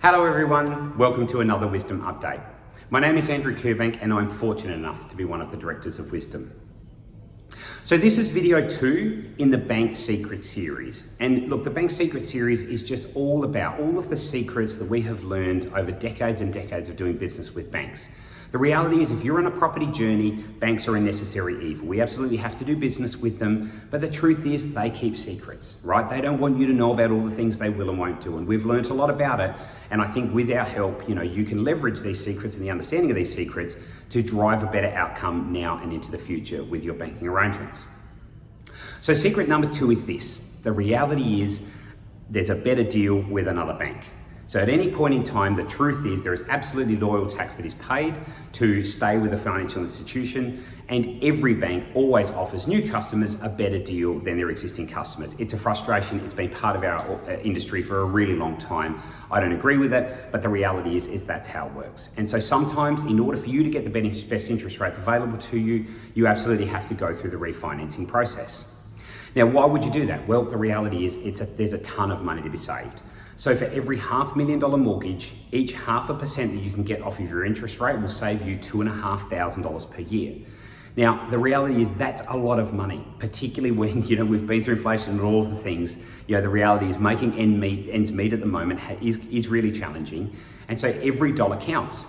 Hello everyone, welcome to another WiZDOM update. My name is Andrew Kerbank and I'm fortunate enough to be one of the directors of WiZDOM. So this is video 2 in the Bank Secret series. And look, the Bank Secret series is just all about all of the secrets that we have learned over decades and decades of doing business with banks. The reality is, if you're on a property journey, banks are a necessary evil. We absolutely have to do business with them, but the truth is they keep secrets, right? They don't want you to know about all the things they will and won't do, and we've learned a lot about it. And I think with our help, you can leverage these secrets and the understanding of these secrets to drive a better outcome now and into the future with your banking arrangements. So secret number 2 is this. The reality is there's a better deal with another bank. So at any point in time, the truth is there is absolutely loyal tax that is paid to stay with a financial institution, and every bank always offers new customers a better deal than their existing customers. It's a frustration. It's been part of our industry for a really long time. I don't agree with it, but the reality is that's how it works. And so sometimes in order for you to get the best interest rates available to you, you absolutely have to go through the refinancing process. Now, why would you do that? Well, the reality is there's a ton of money to be saved. So for every $500,000 mortgage, each 0.5% that you can get off of your interest rate will save you $2,500 per year. Now, the reality is that's a lot of money, particularly when, we've been through inflation and all of the things. The reality is making ends meet at the moment is really challenging. And so every dollar counts.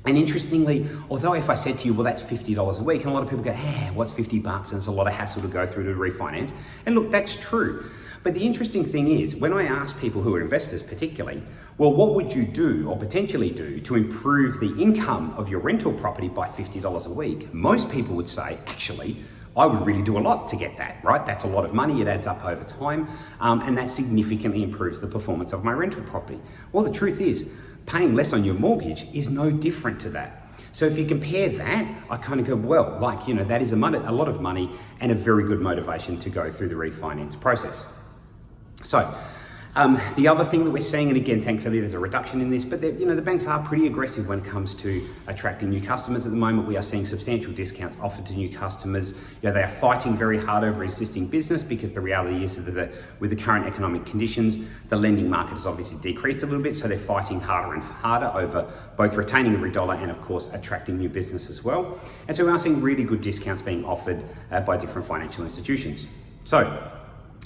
And interestingly, although if I said to you, well, that's $50 a week, and a lot of people go, what's $50? And it's a lot of hassle to go through to refinance. And look, that's true. But the interesting thing is, when I ask people who are investors particularly, well, what would you do or potentially do to improve the income of your rental property by $50 a week? Most people would say, actually, I would really do a lot to get that, right? That's a lot of money, it adds up over time, and that significantly improves the performance of my rental property. Well, the truth is, paying less on your mortgage is no different to that. So if you compare that, I kind of go, well, that is a lot of money and a very good motivation to go through the refinance process. So the other thing that we're seeing, and again, thankfully there's a reduction in this, but the banks are pretty aggressive when it comes to attracting new customers. At the moment, we are seeing substantial discounts offered to new customers. They are fighting very hard over existing business because the reality is that with the current economic conditions, the lending market has obviously decreased a little bit. So they're fighting harder and harder over both retaining every dollar and of course, attracting new business as well. And so we are seeing really good discounts being offered by different financial institutions. So,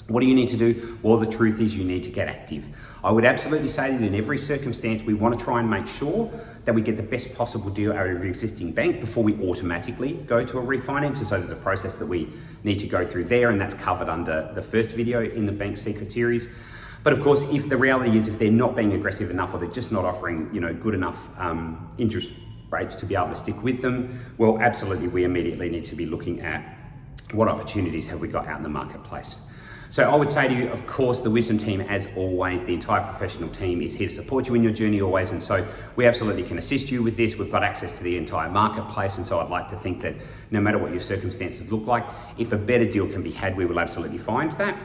what do you need to do? Well, the truth is you need to get active. I would absolutely say that in every circumstance, we want to try and make sure that we get the best possible deal out of your existing bank before we automatically go to a refinance. And so there's a process that we need to go through there, and that's covered under the first video in the Bank Secret series. But of course, if the reality is if they're not being aggressive enough or they're just not offering good enough interest rates to be able to stick with them, well, absolutely, we immediately need to be looking at what opportunities have we got out in the marketplace. So I would say to you, of course, the WiZDOM team, as always, the entire professional team is here to support you in your journey always. And so we absolutely can assist you with this. We've got access to the entire marketplace. And so I'd like to think that no matter what your circumstances look like, if a better deal can be had, we will absolutely find that.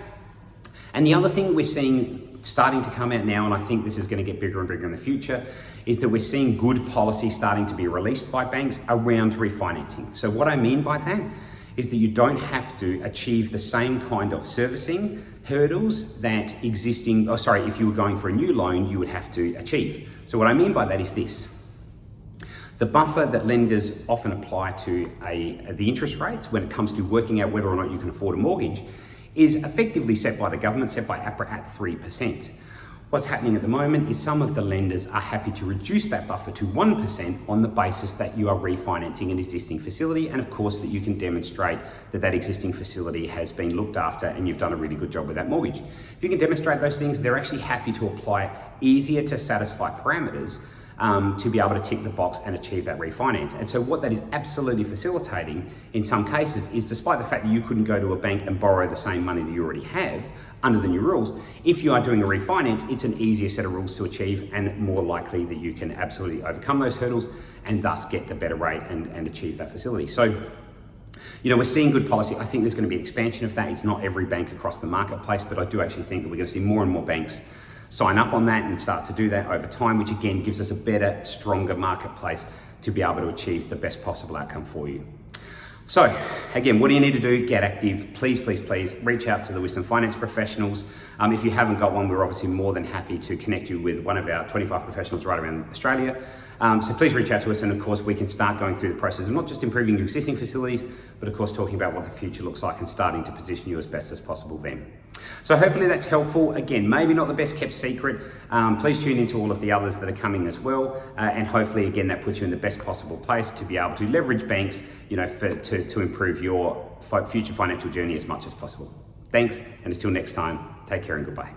And the other thing we're seeing starting to come out now, and I think this is going to get bigger and bigger in the future, is that we're seeing good policy starting to be released by banks around refinancing. So what I mean by that is that you don't have to achieve the same kind of servicing hurdles that if you were going for a new loan, you would have to achieve. So what I mean by that is this. The buffer that lenders often apply to the interest rates when it comes to working out whether or not you can afford a mortgage is effectively set by the government, set by APRA at 3%. What's happening at the moment is some of the lenders are happy to reduce that buffer to 1% on the basis that you are refinancing an existing facility, and of course that you can demonstrate that existing facility has been looked after and you've done a really good job with that mortgage. If you can demonstrate those things, they're actually happy to apply easier to satisfy parameters to be able to tick the box and achieve that refinance. And so what that is absolutely facilitating in some cases is, despite the fact that you couldn't go to a bank and borrow the same money that you already have under the new rules, if you are doing a refinance, it's an easier set of rules to achieve and more likely that you can absolutely overcome those hurdles and thus get the better rate and achieve that facility. So, we're seeing good policy. I think there's going to be an expansion of that. It's not every bank across the marketplace, but I do actually think that we're going to see more and more banks sign up on that and start to do that over time, which again gives us a better, stronger marketplace to be able to achieve the best possible outcome for you. So again, what do you need to do? Get active. Please, please, please reach out to the WiZDOM finance professionals. If you haven't got one, we're obviously more than happy to connect you with one of our 25 professionals right around Australia. So please reach out to us, and of course we can start going through the process of not just improving your existing facilities, but of course talking about what the future looks like and starting to position you as best as possible then. So hopefully that's helpful. Again, maybe not the best kept secret. Please tune into all of the others that are coming as well. And hopefully, again, that puts you in the best possible place to be able to leverage banks, to improve your future financial journey as much as possible. Thanks, and until next time, take care and goodbye.